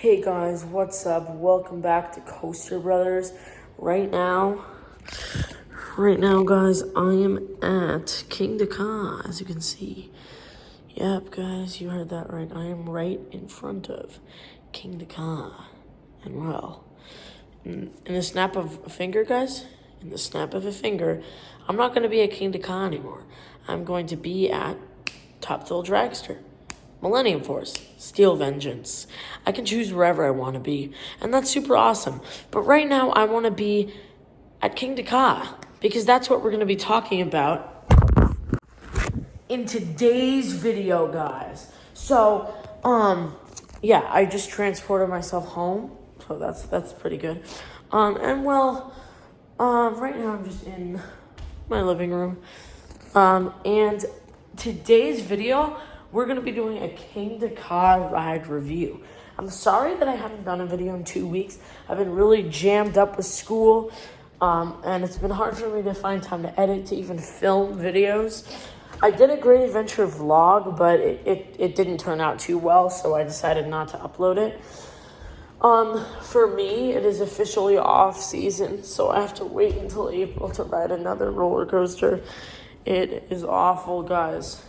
Hey guys, what's up? Welcome back to Coaster Brothers. Right now, guys, I am at Kingda, as you can see. Yep, guys, you heard that right. I am right in front of Kingda. And well, in the snap of a finger, guys, I'm not going to be at Kingda anymore. I'm going to be at Top Thrill Dragster, Millennium Force, Steel Vengeance. I can choose wherever I want to be, and that's super awesome. But right now, I want to be at Kingda because that's what we're going to be talking about in today's video, guys. So, yeah, I just transported myself home, so that's pretty good. Right now I'm just in my living room. And today's video, we're going to be doing a Kingda ride review. I'm sorry that I haven't done a video in 2 weeks. I've been really jammed up with school, and it's been hard for me to find time to edit, to even film videos. I did a Great Adventure vlog, but it didn't turn out too well, so I decided not to upload it. For me, it is officially off season, so I have to wait until April to ride another roller coaster. It is awful, guys.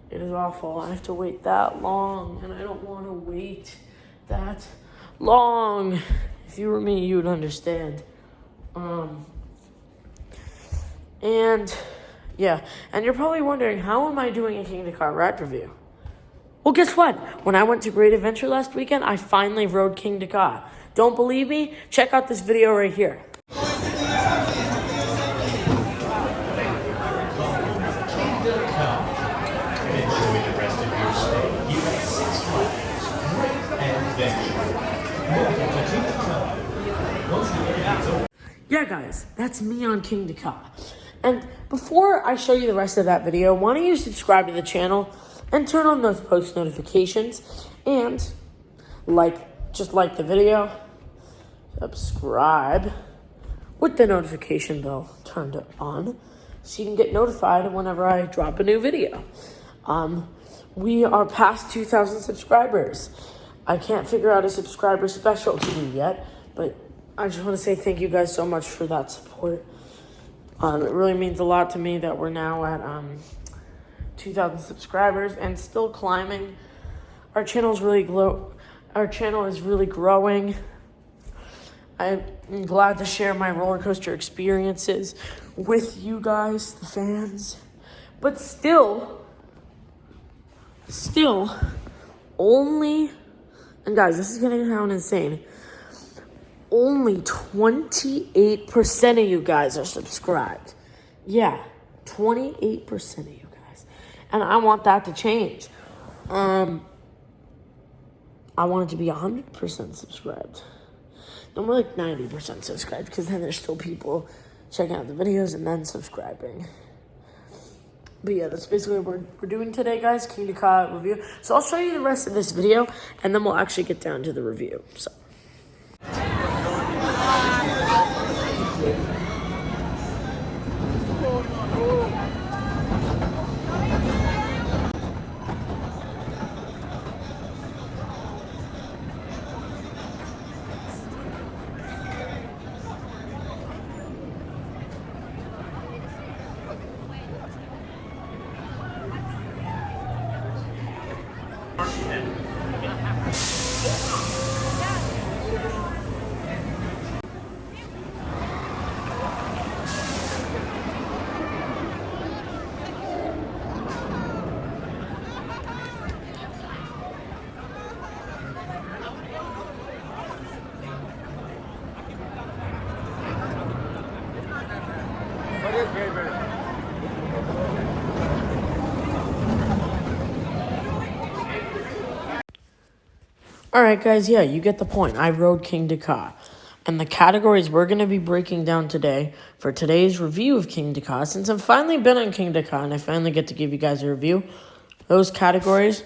It is awful. I have to wait that long, and I don't want to wait that long. If you were me, you would understand. And you're probably wondering, how am I doing a Kingda ride review? Well, guess what? When I went to Great Adventure last weekend, I finally rode Kingda. Don't believe me? Check out this video right here. Yeah, guys, that's me on Kingda. And before I show you the rest of that video, why don't you subscribe to the channel and turn on those post notifications, and just like the video, subscribe with the notification bell turned on so you can get notified whenever I drop a new video. We are past 2,000 subscribers. I can't figure out a subscriber special to do yet, but I just want to say thank you guys so much for that support. It really means a lot to me that we're now at 2,000 subscribers and still climbing. Our channel is really growing. I'm glad to share my roller coaster experiences with you guys, the fans. But still only, and guys, this is gonna sound insane, only 28% of you guys are subscribed. Yeah, 28% of you guys. And I want that to change. I want it to be 100% subscribed. No, more like 90% subscribed, because then there's still people checking out the videos and then subscribing. But yeah, that's basically what we're doing today, guys. Kingda review. So I'll show you the rest of this video, and then we'll actually get down to the review. So. Alright, guys, yeah, you get the point. I rode Kingda. And the categories we're going to be breaking down today for today's review of Kingda, since I've finally been on Kingda and I finally get to give you guys a review, those categories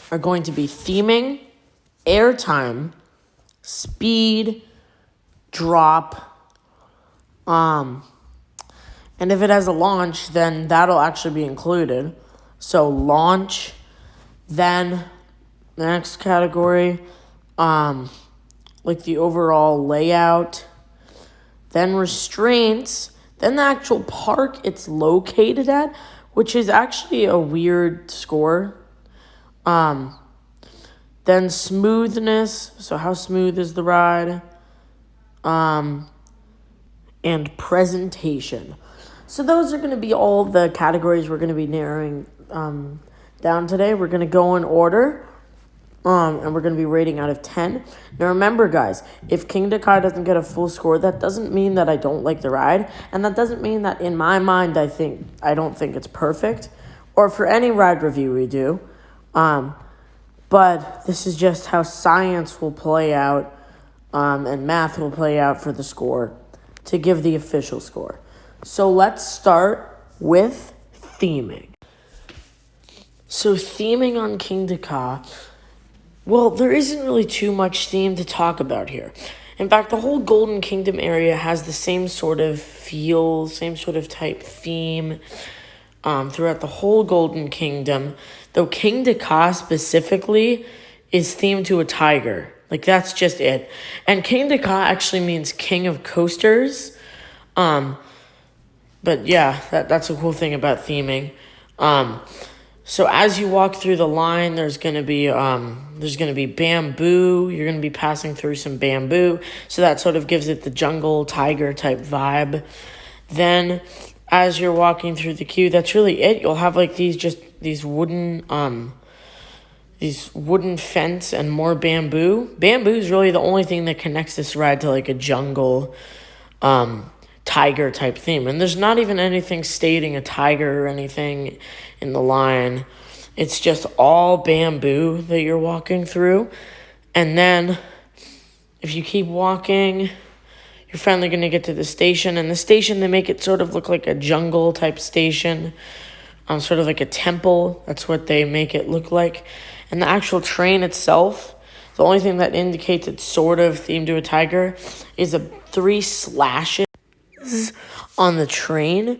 are going to be theming, airtime, speed, drop, and if it has a launch, then that'll actually be included. So launch, then The next category, like the overall layout, then restraints, then the actual park it's located at, which is actually a weird score. Then smoothness, so how smooth is the ride, and presentation. So those are going to be all the categories we're going to be narrowing down today. We're going to go in order. And we're going to be rating out of 10. Now remember, guys, if Kingda doesn't get a full score, that doesn't mean that I don't like the ride. And that doesn't mean that in my mind I don't think it's perfect. Or for any ride review we do. But this is just how science will play out and math will play out for the score to give the official score. So let's start with theming. So theming on Kingda, well, there isn't really too much theme to talk about here. In fact, the whole Golden Kingdom area has the same sort of feel, same sort of type theme throughout the whole Golden Kingdom, though Kingda specifically is themed to a tiger. Like, that's just it. And Kingda actually means king of coasters. But yeah, that's a cool thing about theming. So as you walk through the line, there's gonna be bamboo. You're gonna be passing through some bamboo, so that sort of gives it the jungle tiger type vibe. Then, as you're walking through the queue, that's really it. You'll have like these wooden fence and more bamboo. Bamboo is really the only thing that connects this ride to like a jungle, tiger type theme. And there's not even anything stating a tiger or anything in the line. It's just all bamboo that you're walking through. And then if you keep walking, you're finally going to get to the station. And the station, they make it sort of look like a jungle type station, sort of like a temple. That's what they make it look like. And the actual train itself, the only thing that indicates it's sort of themed to a tiger is 3 slashes on the train,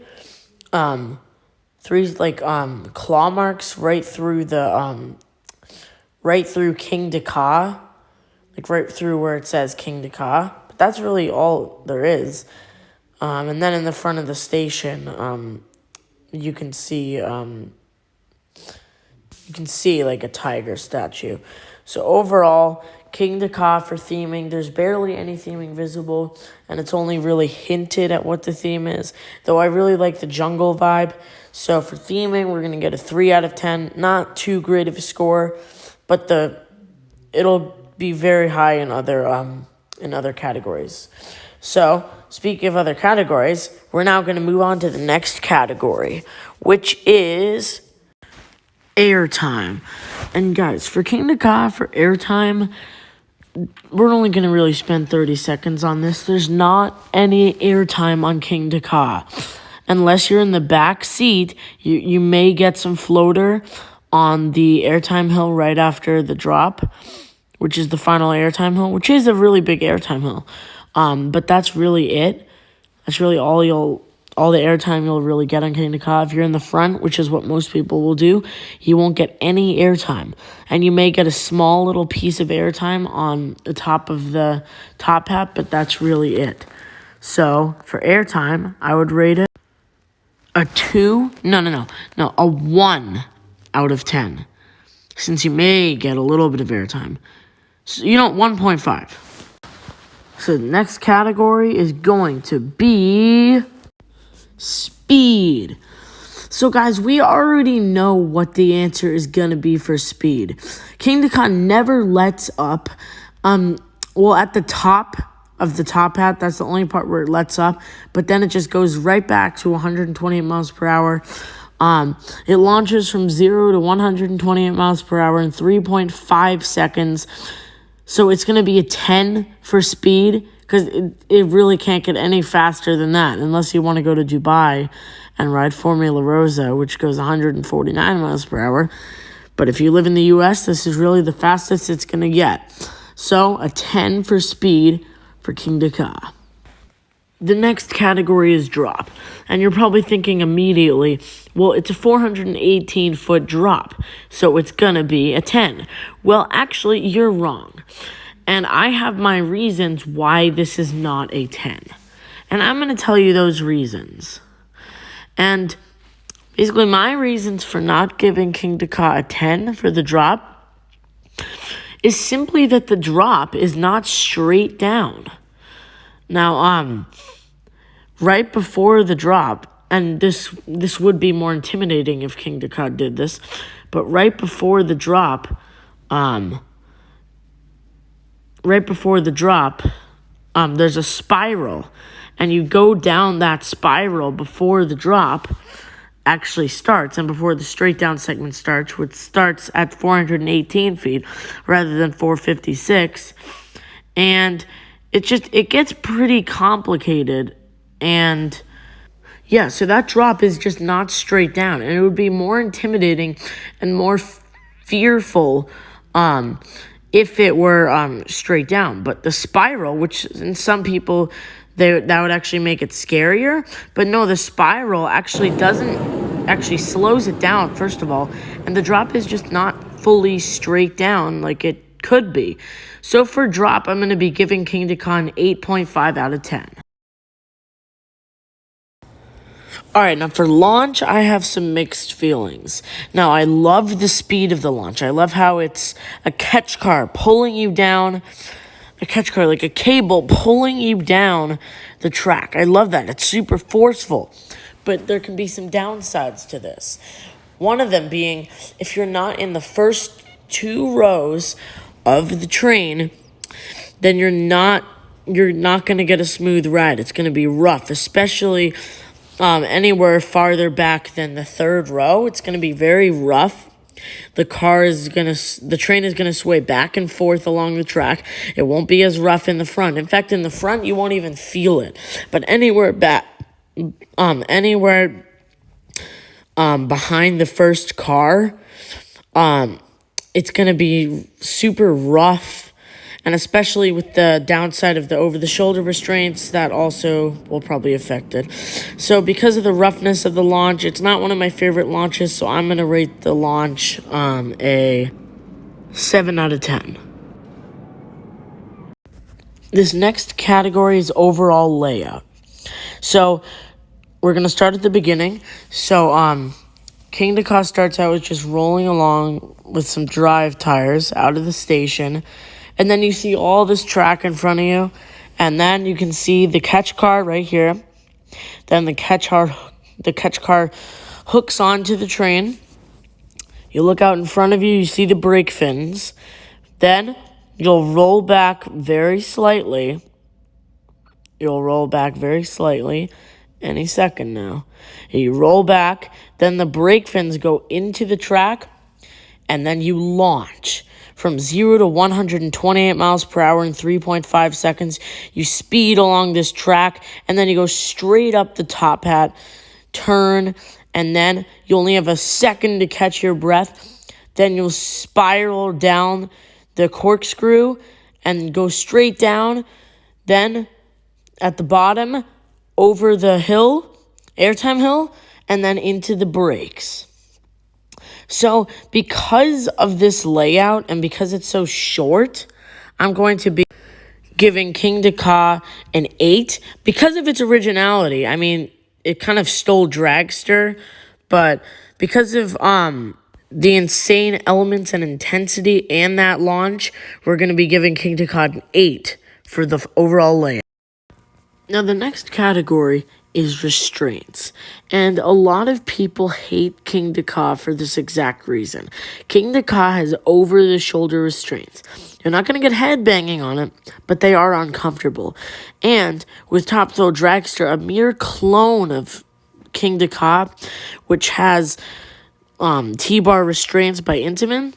3 claw marks right through Kingda, like right through where it says Kingda. But that's really all there is. And then in the front of the station, you can see like a tiger statue. So overall, Kingda for theming, there's barely any theming visible, and it's only really hinted at what the theme is, though I really like the jungle vibe. So for theming, we're going to get a 3 out of 10. Not too great of a score, but it'll be very high in other categories. So, speaking of other categories, we're now going to move on to the next category, which is airtime. And guys, for Kingda for airtime, we're only going to really spend 30 seconds on this. There's not any airtime on Kingda. Unless you're in the back seat, you may get some floater on the airtime hill right after the drop, which is the final airtime hill, which is a really big airtime hill. But that's really it. That's really all the airtime you'll really get on Kingda. If you're in the front, which is what most people will do, you won't get any airtime. And you may get a small little piece of airtime on the top of the top hat, but that's really it. So, for airtime, I would rate it a 1 out of 10. Since you may get a little bit of airtime. So, 1.5. So, the next category is going to be speed. So guys, we already know what the answer is going to be for speed. Kingda never lets up. At the top of the top hat, that's the only part where it lets up, but then it just goes right back to 128 miles per hour. It launches from 0 to 128 miles per hour in 3.5 seconds. So it's going to be a 10 for speed, because it really can't get any faster than that, unless you want to go to Dubai and ride Formula Rosa, which goes 149 miles per hour. But if you live in the U.S., this is really the fastest it's going to get. So, a 10 for speed for Kingda. The next category is drop. And you're probably thinking immediately, well, it's a 418-foot drop, so it's going to be a 10. Well, actually, you're wrong. And I have my reasons why this is not a 10. And I'm going to tell you those reasons. And basically, my reasons for not giving Kingda Ka a 10 for the drop is simply that the drop is not straight down. Now, right before the drop, and this would be more intimidating if Kingda Ka did this, but right before the drop, there's a spiral, and you go down that spiral before the drop actually starts, and before the straight down segment starts, which starts at 418 feet rather than 456, and it gets pretty complicated, and yeah, so that drop is just not straight down, and it would be more intimidating and more fearful if it were straight down. But the spiral, which in some people that would actually make it scarier, but no, the spiral actually slows it down, first of all, and the drop is just not fully straight down like it could be. So for drop, I'm going to be giving Kingda Ka an 8.5 out of 10. All right, now for launch, I have some mixed feelings. Now, I love the speed of the launch. I love how it's a catch car pulling you down, a catch car like a cable pulling you down the track. I love that. It's super forceful, but there can be some downsides to this. One of them being if you're not in the first 2 rows of the train, then you're not going to get a smooth ride. It's going to be rough, especially anywhere farther back than the 3rd row. It's going to be very rough. The train is going to sway back and forth along the track. It won't be as rough in the front. In fact, in the front, you won't even feel it. But anywhere behind the first car, it's going to be super rough. And especially with the downside of the over-the-shoulder restraints, that also will probably affect it. So because of the roughness of the launch, it's not one of my favorite launches, so I'm going to rate the launch a 7 out of 10. This next category is overall layout. So we're going to start at the beginning. So Kingda Ka starts out with just rolling along with some drive tires out of the station. And then you see all this track in front of you. And then you can see the catch car right here. Then the catch car hooks onto the train. You look out in front of you, you see the brake fins. Then you'll roll back very slightly. Any second now. You roll back, then the brake fins go into the track, and then you launch. From 0 to 128 miles per hour in 3.5 seconds, you speed along this track, and then you go straight up the top hat, turn, and then you only have a second to catch your breath. Then you'll spiral down the corkscrew and go straight down. Then at the bottom, over the hill, airtime hill, and then into the brakes. So because of this layout and because it's so short, I'm going to be giving Kingda Ka an 8 because of its originality. I mean, it kind of stole Dragster, but because of the insane elements and intensity and that launch, we're going to be giving Kingda Ka an 8 for the overall layout. Now, the next category is restraints, and a lot of people hate Kingda Ka for this exact reason. Kingda Ka has over-the-shoulder restraints. You're not going to get headbanging on it, but they are uncomfortable. And with Top Thrill Dragster, a mere clone of Kingda Ka, which has T-bar restraints by Intamin,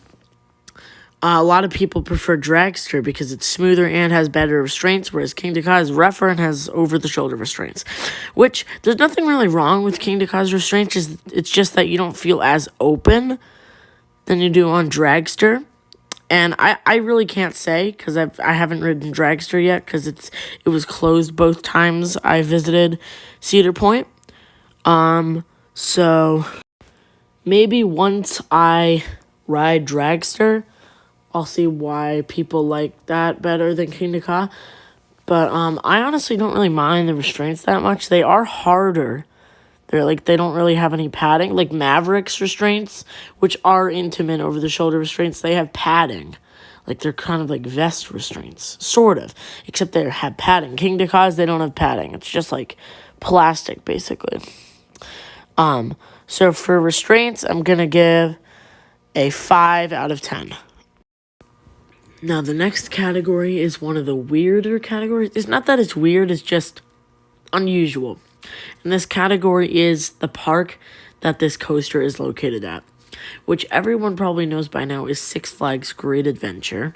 a lot of people prefer Dragster because it's smoother and has better restraints, whereas Kingda Ka is rougher and has over-the-shoulder restraints. Which, there's nothing really wrong with Kingda Ka's restraints, it's just that you don't feel as open than you do on Dragster. And I really can't say because I haven't ridden Dragster yet because it was closed both times I visited Cedar Point. So maybe once I ride Dragster, I'll see why people like that better than Kingda. But I honestly don't really mind the restraints that much. They are harder. They don't really have any padding. Like Maverick's restraints, which are intimate over the shoulder restraints, they have padding. Like they're kind of like vest restraints, sort of. Except they have padding. Kingda's, they don't have padding. It's just like plastic, basically. So for restraints, I'm gonna give a 5 out of 10. Now the next category is one of the weirder categories. It's not that it's weird, it's just unusual. And this category is the park that this coaster is located at, which everyone probably knows by now is Six Flags Great Adventure.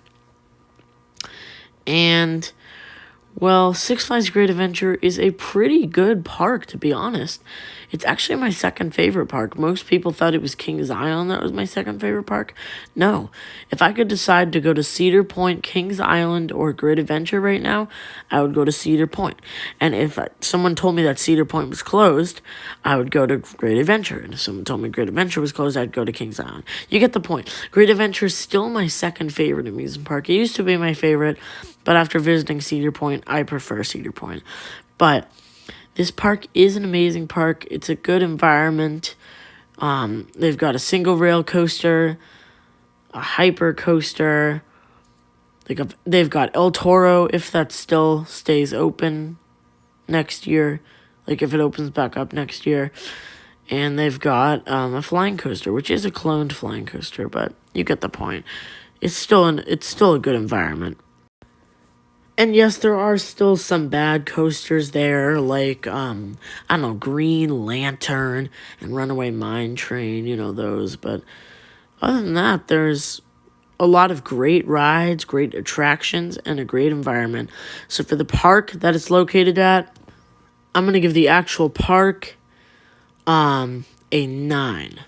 And, well, Six Flags Great Adventure is a pretty good park, to be honest. It's actually my second favorite park. Most people thought it was King's Island that was my second favorite park. No. If I could decide to go to Cedar Point, King's Island, or Great Adventure right now, I would go to Cedar Point. And if someone told me that Cedar Point was closed, I would go to Great Adventure. And if someone told me Great Adventure was closed, I'd go to King's Island. You get the point. Great Adventure is still my second favorite amusement park. It used to be my favorite, but after visiting Cedar Point, I prefer Cedar Point. But this park is an amazing park. It's a good environment. They've got a single rail coaster, a hyper coaster. They've got El Toro, if that still stays open next year. Like if it opens back up next year. And they've got a flying coaster, which is a cloned flying coaster, but you get the point. It's still a good environment. And yes, there are still some bad coasters there, like, I don't know, Green Lantern and Runaway Mine Train, those. But other than that, there's a lot of great rides, great attractions, and a great environment. So for the park that it's located at, I'm going to give the actual park a 9.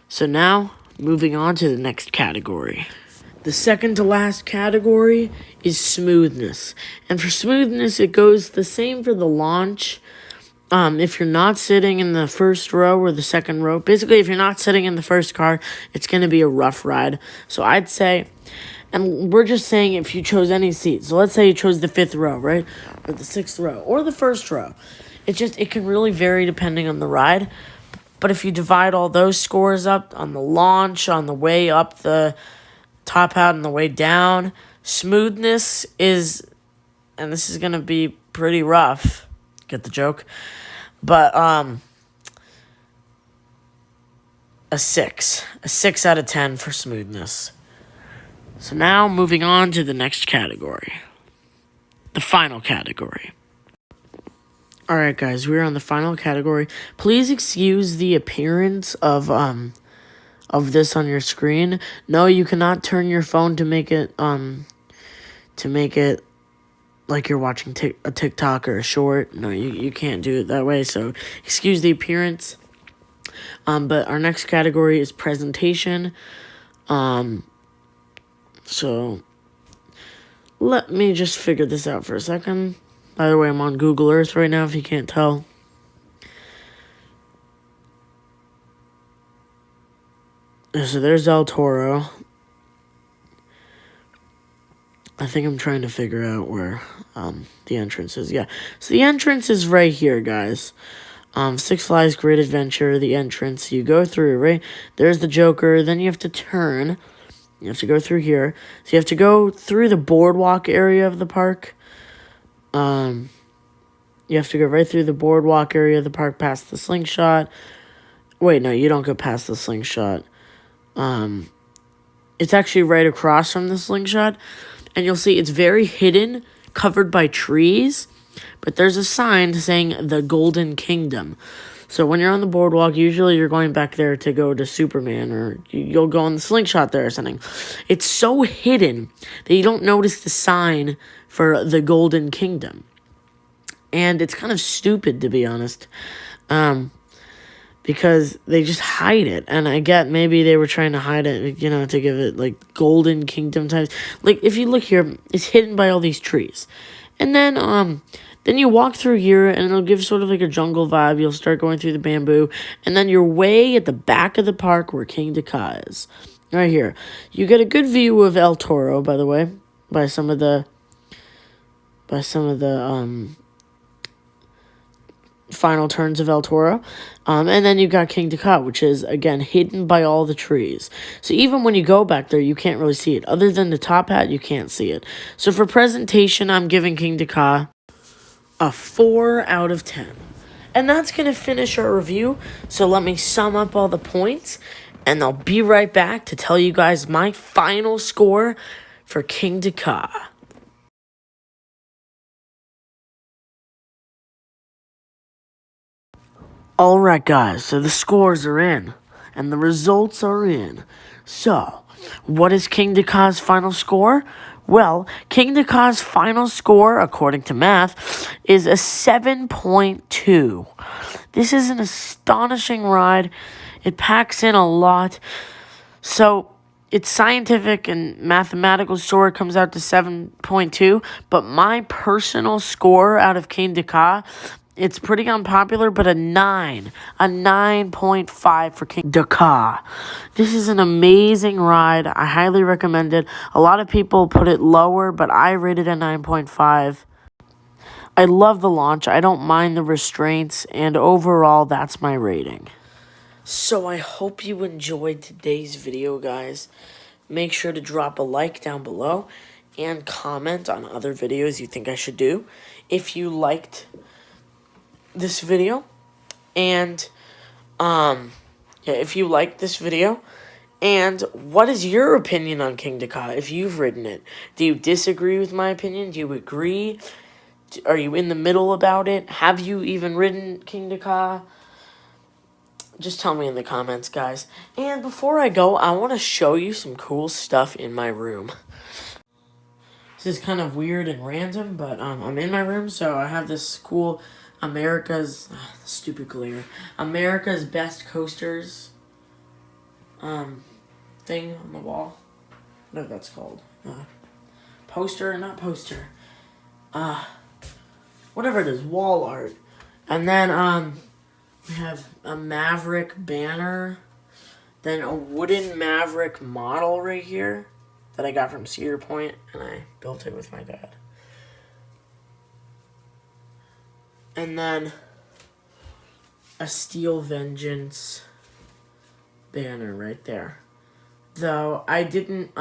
So now, moving on to the next category. The second to last category is smoothness. And for smoothness, it goes the same for the launch. If you're not sitting in the first row or the second row, basically if you're not sitting in the first car, it's going to be a rough ride. So I'd say, and we're just saying if you chose any seat. So let's say you chose the 5th row, right? Or the 6th row, or the 1st row. It can really vary depending on the ride. But if you divide all those scores up on the launch, on the way up the top out and the way down, smoothness is, and this is going to be pretty rough, get the joke, but a 6 out of 10 for smoothness. So now moving on to the next category, the final category. Alright guys, we're on the final category. Please excuse the appearance of this on your screen. No, you cannot turn your phone to make it like you're watching a TikTok or a short. No, you can't do it that way, so excuse the appearance. But our next category is presentation. So let me just figure this out for a second. By the way, I'm on Google Earth right now, if you can't tell. So there's El Toro. I think I'm trying to figure out where the entrance is. Yeah, so the entrance is right here, guys. Six Flags Great Adventure, the entrance. You go through, right? There's the Joker. Then you have to turn. You have to go through here. So you have to go through the boardwalk area of the park. You have to go right through the boardwalk area of the park past the slingshot. Wait, no, you don't go past the slingshot. It's actually right across from the slingshot. And you'll see it's very hidden, covered by trees. But there's a sign saying the Golden Kingdom. So when you're on the boardwalk, usually you're going back there to go to Superman, or you'll go on the slingshot there or something. It's so hidden that you don't notice the sign for the Golden Kingdom. And it's kind of stupid, to be honest. because they just hide it. And I get maybe they were trying to hide it, you know, to give it like Golden Kingdom types. Like if you look here, it's hidden by all these trees. And then you walk through here and it'll give sort of like a jungle vibe. You'll start going through the bamboo, and then you're way at the back of the park where Kingda Ka is. Right here. You get a good view of El Toro, by the way, by some of the final turns of El Toro. And then you've got Kingda Ka, which is, again, hidden by all the trees. So even when you go back there, you can't really see it. Other than the top hat, you can't see it. So for presentation, I'm giving Kingda Ka a 4 out of 10. And that's going to finish our review. So let me sum up all the points, and I'll be right back to tell you guys my final score for Kingda Ka. Alright guys, so the scores are in, and the results are in. So, what is Kingda Ka's final score? Well, Kingda Ka's final score, according to math, is a 7.2. This is an astonishing ride. It packs in a lot. So, its scientific and mathematical score comes out to 7.2, but my personal score out of Kingda Ka, it's pretty unpopular, but a 9.5 for Kingda Ka. This is an amazing ride. I highly recommend it. A lot of people put it lower, but I rated a 9.5. I love the launch. I don't mind the restraints, and overall, that's my rating. So I hope you enjoyed today's video, guys. Make sure to drop a like down below and comment on other videos you think I should do. If you liked this video, and if you liked this video, and what is your opinion on Kingda Ka if you've ridden it? Do you disagree with my opinion? Do you agree? Are you in the middle about it? Have you even ridden Kingda Ka? Just tell me in the comments, guys. And before I go, I want to show you some cool stuff in my room. This is kind of weird and random, but I'm in my room, so I have this cool America's Best Coasters thing on the wall. Whatever that's called. Whatever it is, wall art. And then we have a Maverick banner, then a wooden Maverick model right here that I got from Cedar Point, and I built it with my dad. And then a Steel Vengeance banner right there. Though I didn't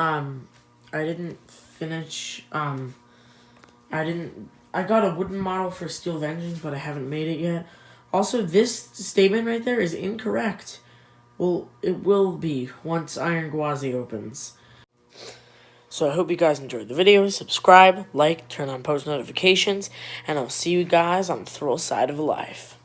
finish, I got a wooden model for Steel Vengeance, but I haven't made it yet. Also, this statement right there is incorrect. Well, it will be once Iron Gwazi opens. So I hope you guys enjoyed the video. Subscribe, like, turn on post notifications, and I'll see you guys on the thrill side of life.